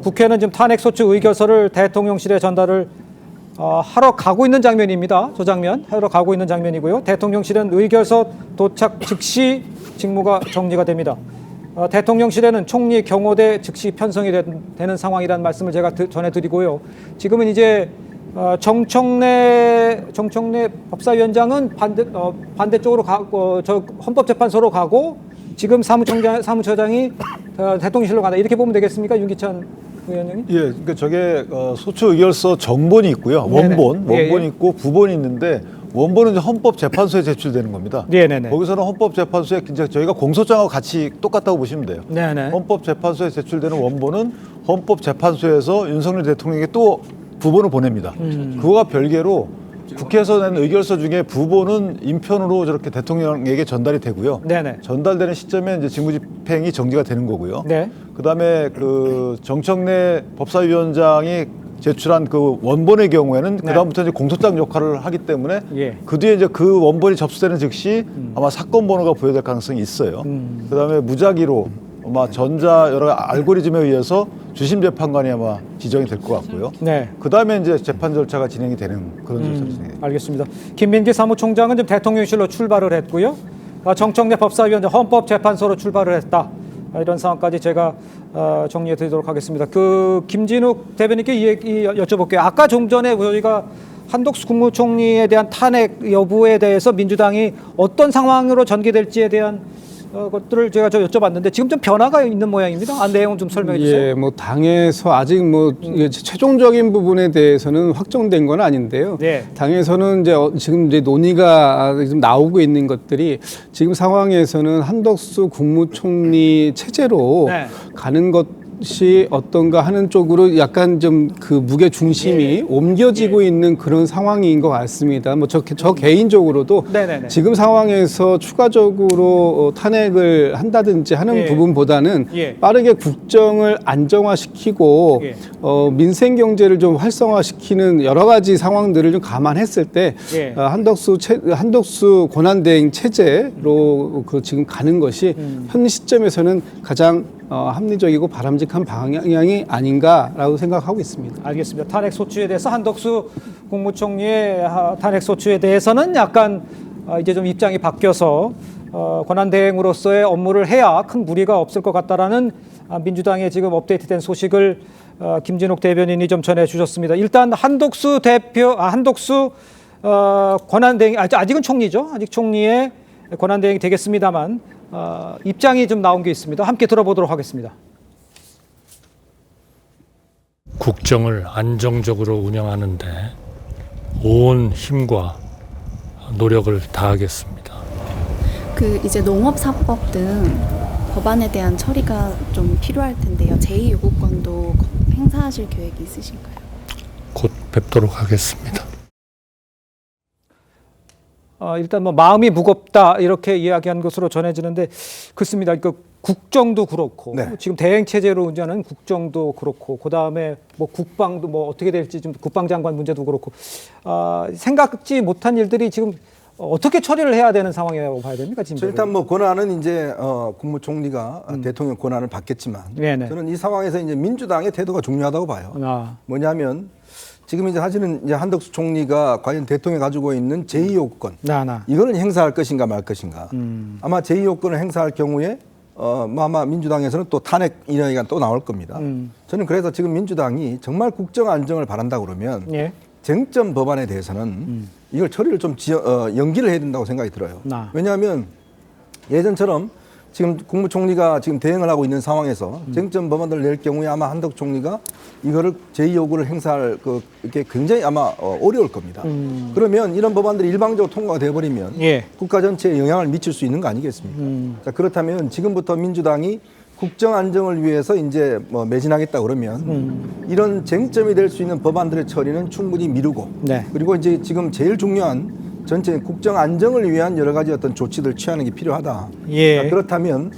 국회는 지금 탄핵소추 의결서를 대통령실에 전달을 하러 가고 있는 장면입니다. 저 장면 하러 가고 있는 장면이고요. 대통령실은 의결서 도착 즉시 직무가 정리가 됩니다. 대통령실에는 총리 경호대 즉시 편성이 되는 상황이라는 말씀을 제가 전해드리고요. 지금은 이제 정청래 법사위원장은 반대쪽으로 저 헌법재판소로 가고 지금 사무처장이 대통령실로 간다. 이렇게 보면 되겠습니까, 윤기찬 의원님? 예, 그러니까 저게 소추 의결서 정본이 있고요. 원본이 있고 부본이 있는데 원본은 헌법재판소에 제출되는 겁니다. 네네네. 거기서는 헌법재판소에 이제 저희가 공소장하고 같이 똑같다고 보시면 돼요. 네네. 헌법재판소에 제출되는 원본은 헌법재판소에서 윤석열 대통령에게 또 부본을 보냅니다. 그거와 별개로 국회에서 낸 의결서 중에 부본은 인편으로 저렇게 대통령에게 전달이 되고요. 네네. 전달되는 시점에 이제 직무집행이 정지가 되는 거고요. 네. 그다음에 그 정청래 법사위원장이 제출한 그 원본의 경우에는 그다음부터 이제 공소장 역할을 하기 때문에 그 뒤에 이제 그 원본이 접수되는 즉시 아마 사건 번호가 부여될 가능성이 있어요. 그다음에 무작위로 아마 전자 여러 알고리즘에 의해서 주심 재판관이 아마 지정이 될 것 같고요. 네. 그다음에 이제 재판 절차가 진행이 되는 그런 절차를 진행해요. 알겠습니다. 김민기 사무총장은 지금 대통령실로 출발을 했고요. 정청래 법사위원장 헌법재판소로 출발을 했다. 이런 상황까지 제가 정리해 드리도록 하겠습니다. 그 김진욱 대변인께 이 얘기 여쭤볼게요. 아까 좀 전에 저희가 한덕수 국무총리에 대한 탄핵 여부에 대해서 민주당이 어떤 상황으로 전개될지에 대한 것들을 제가 여쭤봤는데 지금 좀 변화가 있는 모양입니다. 내용 좀 설명해 주세요. 예, 뭐 당에서 아직 뭐 최종적인 부분에 대해서는 확정된 건 아닌데요. 네. 당에서는 이제 지금 이제 논의가 지금 나오고 있는 것들이 지금 상황에서는 한덕수 국무총리 체제로 가는 것이 어떤가 하는 쪽으로 약간 좀 그 무게 중심이 옮겨지고 있는 그런 상황인 것 같습니다. 뭐 저 개인적으로도 지금 상황에서 추가적으로 탄핵을 한다든지 하는 부분보다는 빠르게 국정을 안정화시키고 민생 경제를 좀 활성화시키는 여러 가지 상황들을 좀 감안했을 때 한덕수 권한대행 체제로 그 지금 가는 것이 현 시점에서는 가장 합리적이고 바람직한 방향이 아닌가라고 생각하고 있습니다. 알겠습니다. 탄핵 소추에 대해서 한덕수 국무총리의 탄핵 소추에 대해서는 약간 이제 좀 입장이 바뀌어서 권한대행으로서의 업무를 해야 큰 무리가 없을 것 같다라는 민주당의 지금 업데이트된 소식을 김진욱 대변인이 좀 전해주셨습니다. 일단 한덕수 권한대행 아직은 총리죠. 아직 총리의 권한대행이 되겠습니다만 입장이 좀 나온 게 있습니다. 함께 들어보도록 하겠습니다. 국정을 안정적으로 운영하는데 온 힘과 노력을 다하겠습니다. 이제 농업사법 등 법안에 대한 처리가 좀 필요할 텐데요. 제2요구권도 행사하실 계획이 있으신가요? 곧 뵙도록 하겠습니다. 일단 뭐 마음이 무겁다 이렇게 이야기한 것으로 전해지는데 그렇습니다. 국정도 그렇고 지금 대행 체제로 운전하는 국정도 그렇고 그다음에 뭐 국방도 뭐 어떻게 될지 좀 국방장관 문제도 그렇고 생각지 못한 일들이 지금 어떻게 처리를 해야 되는 상황이라고 봐야 됩니까? 지금 일단 뭐 권한은 이제 국무총리가 대통령 권한을 받겠지만 저는 이 상황에서 이제 민주당의 태도가 중요하다고 봐요. 뭐냐면 지금 이제 사실은 이제 한덕수 총리가 과연 대통령이 가지고 있는 제2요구권 이거는 행사할 것인가 말 것인가. 아마 제2요구권을 행사할 경우에 아마 민주당에서는 또 탄핵 이야기가 또 나올 겁니다. 저는 그래서 지금 민주당이 정말 국정 안정을 바란다 그러면 쟁점 법안에 대해서는 이걸 처리를 좀 연기를 해야 된다고 생각이 들어요. 왜냐하면 예전처럼 지금 국무총리가 지금 대행을 하고 있는 상황에서 쟁점 법안을 낼 경우에 아마 한덕수 총리가 이거를 제2요구를 행사할 이게 굉장히 아마 어려울 겁니다. 그러면 이런 법안들이 일방적으로 통과가 돼버리면 국가 전체에 영향을 미칠 수 있는 거 아니겠습니까? 자, 그렇다면 지금부터 민주당이 국정 안정을 위해서 이제 뭐 매진하겠다 그러면 이런 쟁점이 될 수 있는 법안들의 처리는 충분히 미루고 그리고 이제 지금 제일 중요한 전체 국정 안정을 위한 여러 가지 어떤 조치들 취하는 게 필요하다. 그렇다면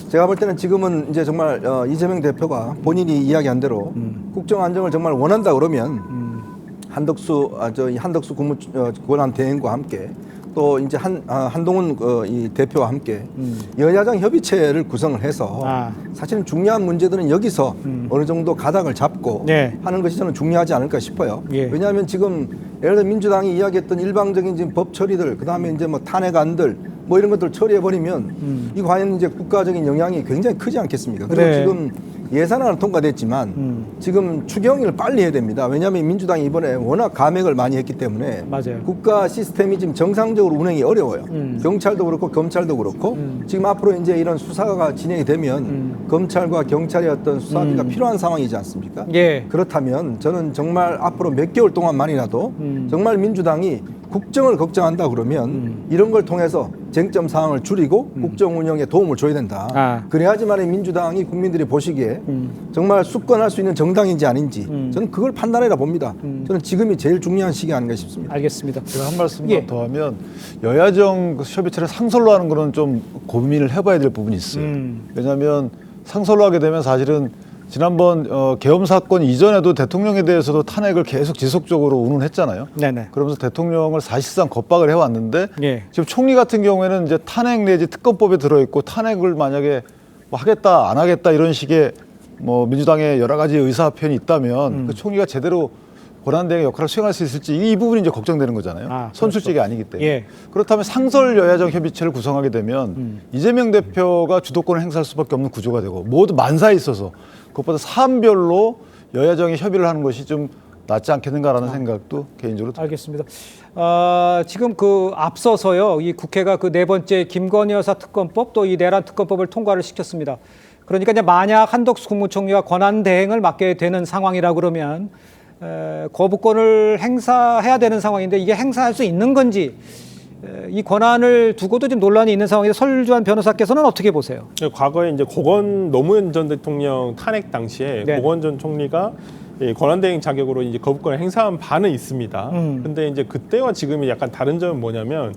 제가 볼 때는 지금은 이제 정말 이재명 대표가 본인이 이야기한 대로 국정 안정을 정말 원한다 그러면 한덕수 국무 권한 대행과 함께 또 이제 한동훈 이 대표와 함께 여야정 협의체를 구성을 해서 사실은 중요한 문제들은 여기서 어느 정도 가닥을 잡고 하는 것이 저는 중요하지 않을까 싶어요. 왜냐하면 지금 예를 들어 민주당이 이야기했던 일방적인 지금 법 처리들, 그 다음에 이제 뭐 탄핵안들 뭐 이런 것들 처리해 버리면 이 과연 이제 국가적인 영향이 굉장히 크지 않겠습니까? 그리고 지금 예산안은 통과됐지만 지금 추경을 빨리 해야 됩니다. 왜냐하면 민주당이 이번에 워낙 감액을 많이 했기 때문에 국가 시스템이 지금 정상적으로 운행이 어려워요. 경찰도 그렇고 검찰도 그렇고 지금 앞으로 이제 이런 수사가 진행이 되면 검찰과 경찰의 어떤 수사비가 필요한 상황이지 않습니까? 그렇다면 저는 정말 앞으로 몇 개월 동안만이라도 정말 민주당이 국정을 걱정한다 그러면 이런 걸 통해서 쟁점 사항을 줄이고 국정 운영에 도움을 줘야 된다. 그래야지만 민주당이 국민들이 보시기에 정말 수권할 수 있는 정당인지 아닌지 저는 그걸 판단해라 봅니다. 저는 지금이 제일 중요한 시기 아닌가 싶습니다. 알겠습니다. 제가 한 말씀만 더 하면 여야정 협의체를 상설로 하는 거는 좀 고민을 해봐야 될 부분이 있어요. 왜냐하면 상설로 하게 되면 사실은 지난번 계엄 사건 이전에도 대통령에 대해서도 탄핵을 계속 지속적으로 운운했잖아요. 그러면서 대통령을 사실상 겁박을 해왔는데 지금 총리 같은 경우에는 이제 탄핵 내지 특검법에 들어있고 탄핵을 만약에 뭐 하겠다 안 하겠다 이런 식의 뭐 민주당의 여러 가지 의사 표현이 있다면 그 총리가 제대로 권한대행 역할을 수행할 수 있을지 이 부분이 이제 걱정되는 거잖아요. 선출직이 아니기 때문에. 그렇다면 상설 여야정 협의체를 구성하게 되면 이재명 대표가 주도권을 행사할 수밖에 없는 구조가 되고 모두 만사에 있어서 그것보다 사안별로 여야정이 협의를 하는 것이 좀 낫지 않겠는가라는 생각도 개인적으로 듭니다. 알겠습니다. 지금 그 앞서서요, 이 국회가 그 네 번째 김건희 여사 특검법 또 이 내란 특검법을 통과를 시켰습니다. 그러니까 이제 만약 한덕수 국무총리가 권한 대행을 맡게 되는 상황이라 그러면 거부권을 행사해야 되는 상황인데 이게 행사할 수 있는 건지 이 권한을 두고도 지금 논란이 있는 상황에서 설주환 변호사께서는 어떻게 보세요? 과거에 이제 노무현 전 대통령 탄핵 당시에 고건 전 총리가 권한대행 자격으로 이제 거부권을 행사한 바는 있습니다. 근데 이제 그때와 지금이 약간 다른 점은 뭐냐면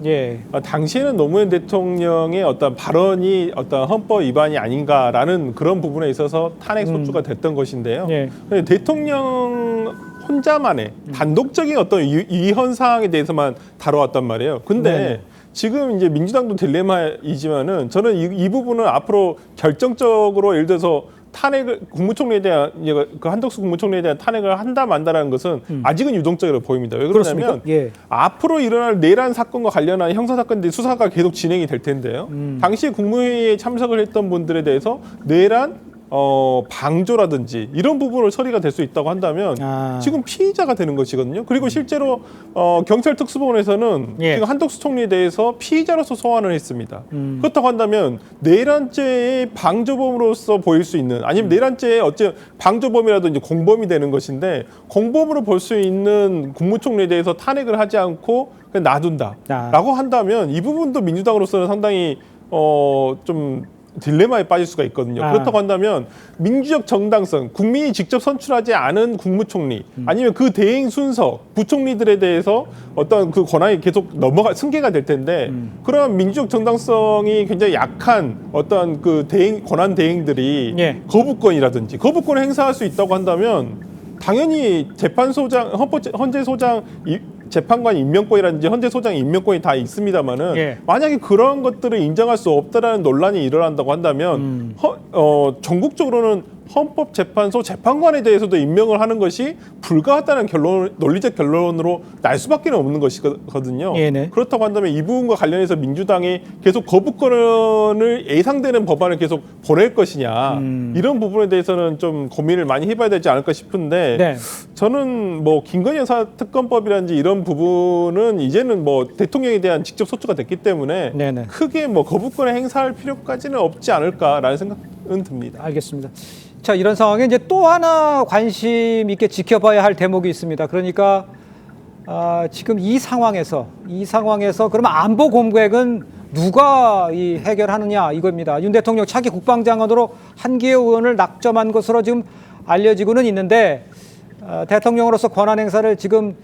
당시에는 노무현 대통령의 어떤 발언이 어떤 헌법 위반이 아닌가라는 그런 부분에 있어서 탄핵 소추가 됐던 것인데요. 근데 대통령 혼자만의 단독적인 어떤 위헌 사항에 대해서만 다뤄왔단 말이에요. 근데 지금 이제 민주당도 딜레마이지만은 저는 이 부분은 앞으로 결정적으로 예를 들어서 탄핵을 국무총리에 대한 그 한덕수 국무총리에 대한 탄핵을 한다 만다라는 것은 아직은 유동적으로 보입니다. 왜 그러냐면 앞으로 일어날 내란 사건과 관련한 형사 사건들이 수사가 계속 진행이 될 텐데요. 당시에 국무회의에 참석을 했던 분들에 대해서 내란 방조라든지 이런 부분을 처리가 될 수 있다고 한다면 지금 피의자가 되는 것이거든요. 그리고 실제로 경찰 특수본에서는 지금 한덕수 총리에 대해서 피의자로서 소환을 했습니다. 그렇다고 한다면 내란죄의 방조범으로서 보일 수 있는 아니면 내란죄의 어째 방조범이라도 이제 공범이 되는 것인데 공범으로 볼 수 있는 국무총리에 대해서 탄핵을 하지 않고 그냥 놔둔다라고 한다면 이 부분도 민주당으로서는 상당히 좀 딜레마에 빠질 수가 있거든요. 그렇다고 한다면 민주적 정당성, 국민이 직접 선출하지 않은 국무총리 아니면 그 대행 순서, 부총리들에 대해서 어떤 그 권한이 계속 승계가 될 텐데 그런 민주적 정당성이 굉장히 약한 어떤 그 권한 대행들이 거부권이라든지 거부권을 행사할 수 있다고 한다면 당연히 재판소장, 헌재소장 재판관 임명권이라든지 헌재소장 임명권이 다 있습니다만은 만약에 그런 것들을 인정할 수 없다라는 논란이 일어난다고 한다면 전국적으로는 헌법재판소 재판관에 대해서도 임명을 하는 것이 불가하다는 논리적 결론으로 날 수밖에 없는 것이거든요. 그렇다고 한다면 이 부분과 관련해서 민주당이 계속 거부권을 예상되는 법안을 계속 보낼 것이냐 이런 부분에 대해서는 좀 고민을 많이 해봐야 되지 않을까 싶은데 저는 뭐 김건희 여사 특검법이라든지 이런 부분은 이제는 뭐 대통령에 대한 직접 소추가 됐기 때문에 크게 뭐 거부권을 행사할 필요까지는 없지 않을까라는 생각은 듭니다. 알겠습니다. 자, 이런 상황에 이제 또 하나 관심 있게 지켜봐야 할 대목이 있습니다. 그러니까 지금 이 상황에서 그러면 안보 공백은 누가 이 해결하느냐 이겁니다. 윤 대통령 차기 국방장관으로 한기호 의원을 낙점한 것으로 지금 알려지고는 있는데 대통령으로서 권한 행사를 지금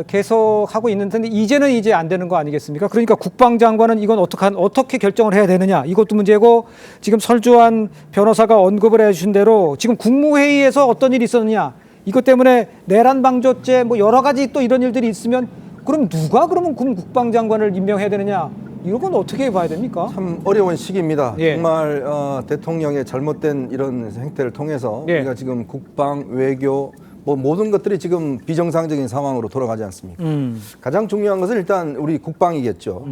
계속 하고 있는 텐데 이제는 안 되는 거 아니겠습니까? 그러니까 국방장관은 이건 어떻게 결정을 해야 되느냐 이것도 문제고 지금 설주환 변호사가 언급을 해주신 대로 지금 국무회의에서 어떤 일이 있었느냐 이것 때문에 내란 방조죄 뭐 여러 가지 또 이런 일들이 있으면 그럼 누가 그러면 군 국방장관을 임명해야 되느냐? 이건 어떻게 봐야 됩니까? 참 어려운 시기입니다. 예. 정말 대통령의 잘못된 이런 행태를 통해서 예. 우리가 지금 국방, 외교 뭐 모든 것들이 지금 비정상적인 상황으로 돌아가지 않습니까? 가장 중요한 것은 일단 우리 국방이겠죠.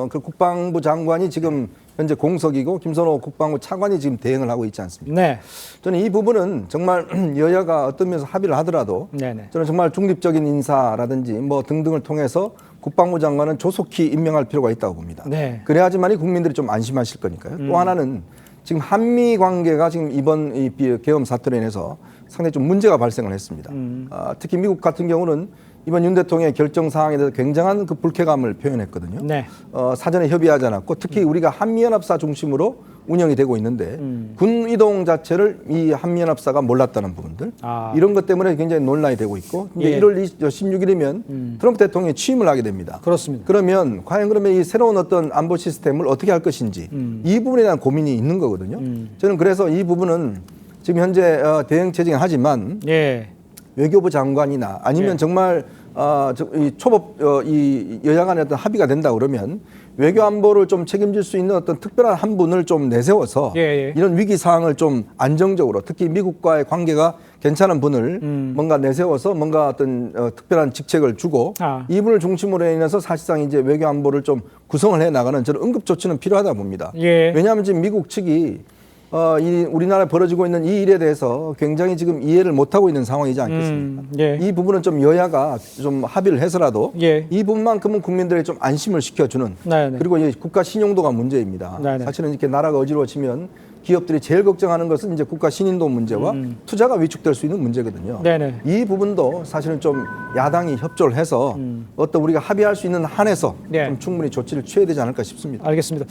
그 국방부 장관이 지금 현재 공석이고 김선호 국방부 차관이 지금 대행을 하고 있지 않습니까? 네. 저는 이 부분은 정말 여야가 어떤 면에서 합의를 하더라도 네네. 저는 정말 중립적인 인사라든지 뭐 등등을 통해서 국방부 장관은 조속히 임명할 필요가 있다고 봅니다. 네. 그래야지만이 국민들이 좀 안심하실 거니까요. 또 하나는 지금 한미 관계가 지금 이번 이 계엄 사태로 인해서 상당히 좀 문제가 발생을 했습니다. 특히 미국 같은 경우는 이번 윤 대통령의 결정 사항에 대해서 굉장한 그 불쾌감을 표현했거든요. 네. 사전에 협의하지 않았고 특히 우리가 한미연합사 중심으로 운영이 되고 있는데 군 이동 자체를 이 한미연합사가 몰랐다는 부분들 이런 것 때문에 굉장히 논란이 되고 있고 이제 예. 1월 16일이면 트럼프 대통령이 취임을 하게 됩니다. 그렇습니다. 그러면 과연 그러면 이 새로운 어떤 안보 시스템을 어떻게 할 것인지 이 부분에 대한 고민이 있는 거거든요. 저는 그래서 이 부분은 지금 현재 대응 체제긴 하지만 예. 외교부 장관이나 아니면 예. 정말 이 초법 이 여야 간의 어떤 합의가 된다 그러면 외교 안보를 좀 책임질 수 있는 어떤 특별한 한 분을 좀 내세워서 예, 예. 이런 위기 상황을 좀 안정적으로 특히 미국과의 관계가 괜찮은 분을 뭔가 내세워서 뭔가 어떤 특별한 직책을 주고 이분을 중심으로 인해서 사실상 이제 외교 안보를 좀 구성을 해 나가는 저는 응급 조치는 필요하다 봅니다. 예. 왜냐하면 지금 미국 측이 이 우리나라에 벌어지고 있는 이 일에 대해서 굉장히 지금 이해를 못하고 있는 상황이지 않겠습니까? 예. 이 부분은 좀 여야가 좀 합의를 해서라도 예. 이 부분만큼은 국민들에게 좀 안심을 시켜주는 네네. 그리고 이제 국가 신용도가 문제입니다. 네네. 사실은 이렇게 나라가 어지러워지면 기업들이 제일 걱정하는 것은 이제 국가 신인도 문제와 투자가 위축될 수 있는 문제거든요. 네네. 이 부분도 사실은 좀 야당이 협조를 해서 어떤 우리가 합의할 수 있는 한에서 네. 좀 충분히 조치를 취해야 되지 않을까 싶습니다. 알겠습니다.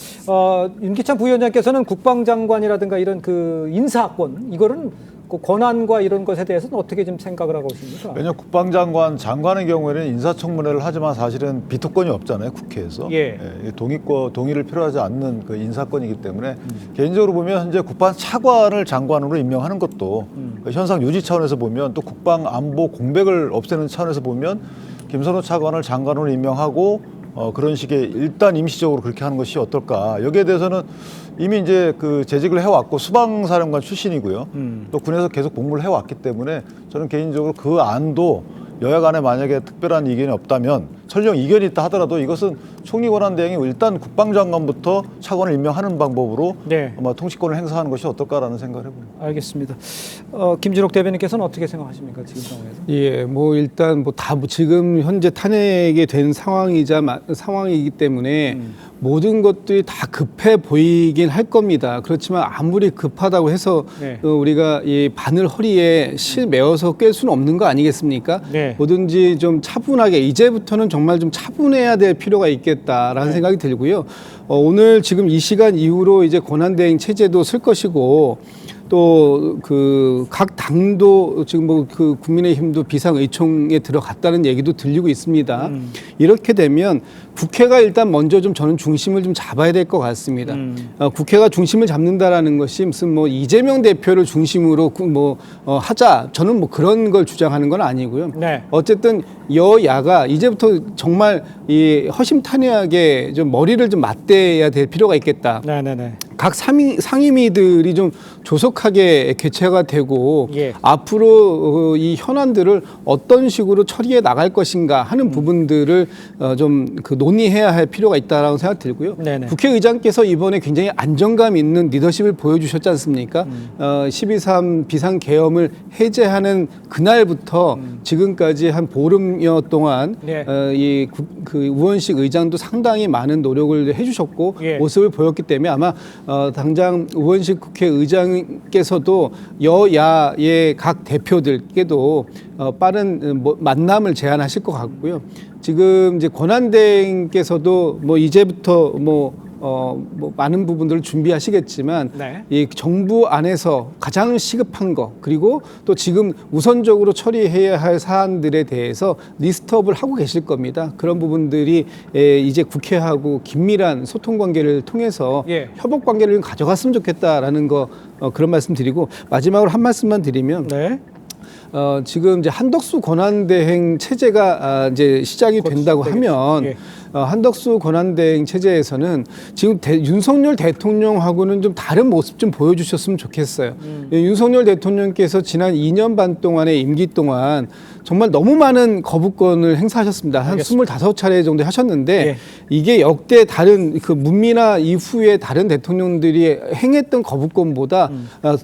윤기찬 부위원장께서는 국방장관이라든가 이런 그 인사권 이거는 그 권한과 이런 것에 대해서는 어떻게 좀 생각을 하고 있습니까? 왜냐하면 국방장관, 장관의 경우에는 인사청문회를 하지만 사실은 비토권이 없잖아요, 국회에서. 예. 동의를 필요하지 않는 그 인사권이기 때문에 개인적으로 보면 현재 국방 차관을 장관으로 임명하는 것도 현상 유지 차원에서 보면 또 국방 안보 공백을 없애는 차원에서 보면 김선호 차관을 장관으로 임명하고 그런 식의 일단 임시적으로 그렇게 하는 것이 어떨까. 여기에 대해서는 이미 이제 그 재직을 해왔고 수방사령관 출신이고요. 또 군에서 계속 복무를 해왔기 때문에 저는 개인적으로 그 안도 여야 간에 만약에 특별한 이견이 없다면 설령 이견이 있다 하더라도 이것은 총리 권한 대행이 일단 국방장관부터 차관을 임명하는 방법으로 네. 아마 통치권을 행사하는 것이 어떨까라는 생각을 해봅니다. 알겠습니다. 김진욱 대변인께서는 어떻게 생각하십니까 지금 상황에서? 예, 뭐 일단 뭐 다 지금 현재 탄핵이 된 상황이기 때문에 모든 것들이 다 급해 보이긴 할 겁니다. 그렇지만 아무리 급하다고 해서 네. 우리가 이 바늘 허리에 실 메어서 꿰 수는 없는 거 아니겠습니까? 네. 뭐든지 좀 차분하게 이제부터는 정말 좀 차분해야 될 필요가 있겠다라는 네. 생각이 들고요. 오늘 지금 이 시간 이후로 이제 권한대행 체제도 쓸 것이고 또 그 각 당도 지금 뭐 그 국민의힘도 비상의총에 들어갔다는 얘기도 들리고 있습니다. 이렇게 되면 국회가 일단 먼저 좀 저는 중심을 좀 잡아야 될 것 같습니다. 국회가 중심을 잡는다라는 것이 무슨 뭐 이재명 대표를 중심으로 하자 저는 뭐 그런 걸 주장하는 건 아니고요. 네. 어쨌든 여야가 이제부터 정말 이 허심탄회하게 좀 머리를 좀 맞대야 될 필요가 있겠다. 네네네. 각 상임위들이 좀 조속하게 개최가 되고 예. 앞으로 이 현안들을 어떤 식으로 처리해 나갈 것인가 하는 부분들을 좀 그 논의해야 할 필요가 있다라고 생각 들고요. 네네. 국회의장께서 이번에 굉장히 안정감 있는 리더십을 보여주셨지 않습니까? 12.3 비상계엄을 해제하는 그날부터 지금까지 한 보름여 동안 네. 그 우원식 의장도 상당히 많은 노력을 해주셨고 예. 모습을 보였기 때문에 아마 당장 우원식 국회의장께서도 여야의 각 대표들께도 빠른 만남을 제안하실 것 같고요. 지금 이제 권한대행께서도 뭐 이제부터 많은 부분들을 준비하시겠지만 네. 이 정부 안에서 가장 시급한 거 그리고 또 지금 우선적으로 처리해야 할 사안들에 대해서 리스트업을 하고 계실 겁니다. 그런 부분들이 이제 국회하고 긴밀한 소통 관계를 통해서 예. 협업 관계를 가져갔으면 좋겠다라는 거 그런 말씀 드리고 마지막으로 한 말씀만 드리면 네. 지금 이제 한덕수 권한대행 체제가 이제 시작이 된다고 하면 예. 한덕수 권한대행 체제에서는 지금 윤석열 대통령하고는 좀 다른 모습 좀 보여주셨으면 좋겠어요. 윤석열 대통령께서 지난 2년 반 동안의 임기 동안 정말 너무 많은 거부권을 행사하셨습니다. 한 25차례 정도 하셨는데 예. 이게 역대 다른 그 문미나 이후에 다른 대통령들이 행했던 거부권보다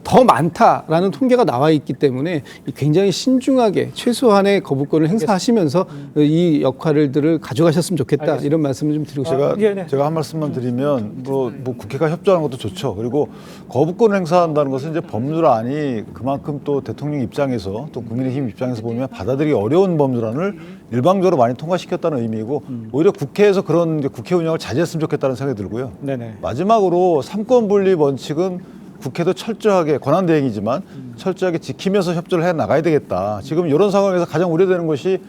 더 많다라는 통계가 나와 있기 때문에 굉장히 신중하게 최소한의 거부권을 행사하시면서 이 역할들을 가져가셨으면 좋겠다. 알겠습니다. 이런 말씀을 좀 드리고 싶습니다. 제가 한 말씀만 드리면 뭐 국회가 협조하는 것도 좋죠. 그리고 거부권을 행사한다는 것은 이제 법률안이 그만큼 또 대통령 입장에서 또 국민의힘 입장에서 보면 받아들이기 어려운 법률안을 일방적으로 많이 통과시켰다는 의미이고 오히려 국회에서 그런 국회 운영을 자제했으면 좋겠다는 생각이 들고요. 네네. 마지막으로 삼권 분립 원칙은 국회도 철저하게 권한대행이지만 철저하게 지키면서 협조를 해 나가야 되겠다. 지금 이런 상황에서 가장 우려되는 것이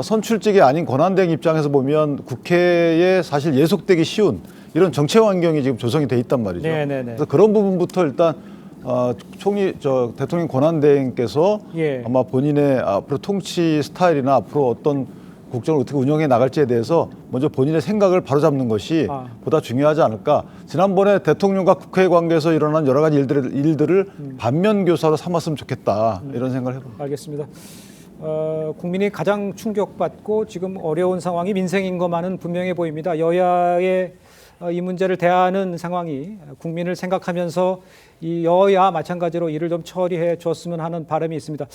선출직이 아닌 권한대행 입장에서 보면 국회에 사실 예속되기 쉬운 이런 정치 환경이 지금 조성이 돼 있단 말이죠. 네네네. 그래서 그런 부분부터 일단 대통령 권한대행께서 예. 아마 본인의 앞으로 통치 스타일이나 앞으로 어떤 국정을 어떻게 운영해 나갈지에 대해서 먼저 본인의 생각을 바로잡는 것이 보다 중요하지 않을까. 지난번에 대통령과 국회 관계에서 일어난 여러 가지 일들을 반면교사로 삼았으면 좋겠다. 이런 생각을 해봅니다. 알겠습니다. 국민이 가장 충격받고 지금 어려운 상황이 민생인 것만은 분명해 보입니다. 여야의 이 문제를 대하는 상황이 국민을 생각하면서 이 여야 마찬가지로 일을 좀 처리해 줬으면 하는 바람이 있습니다.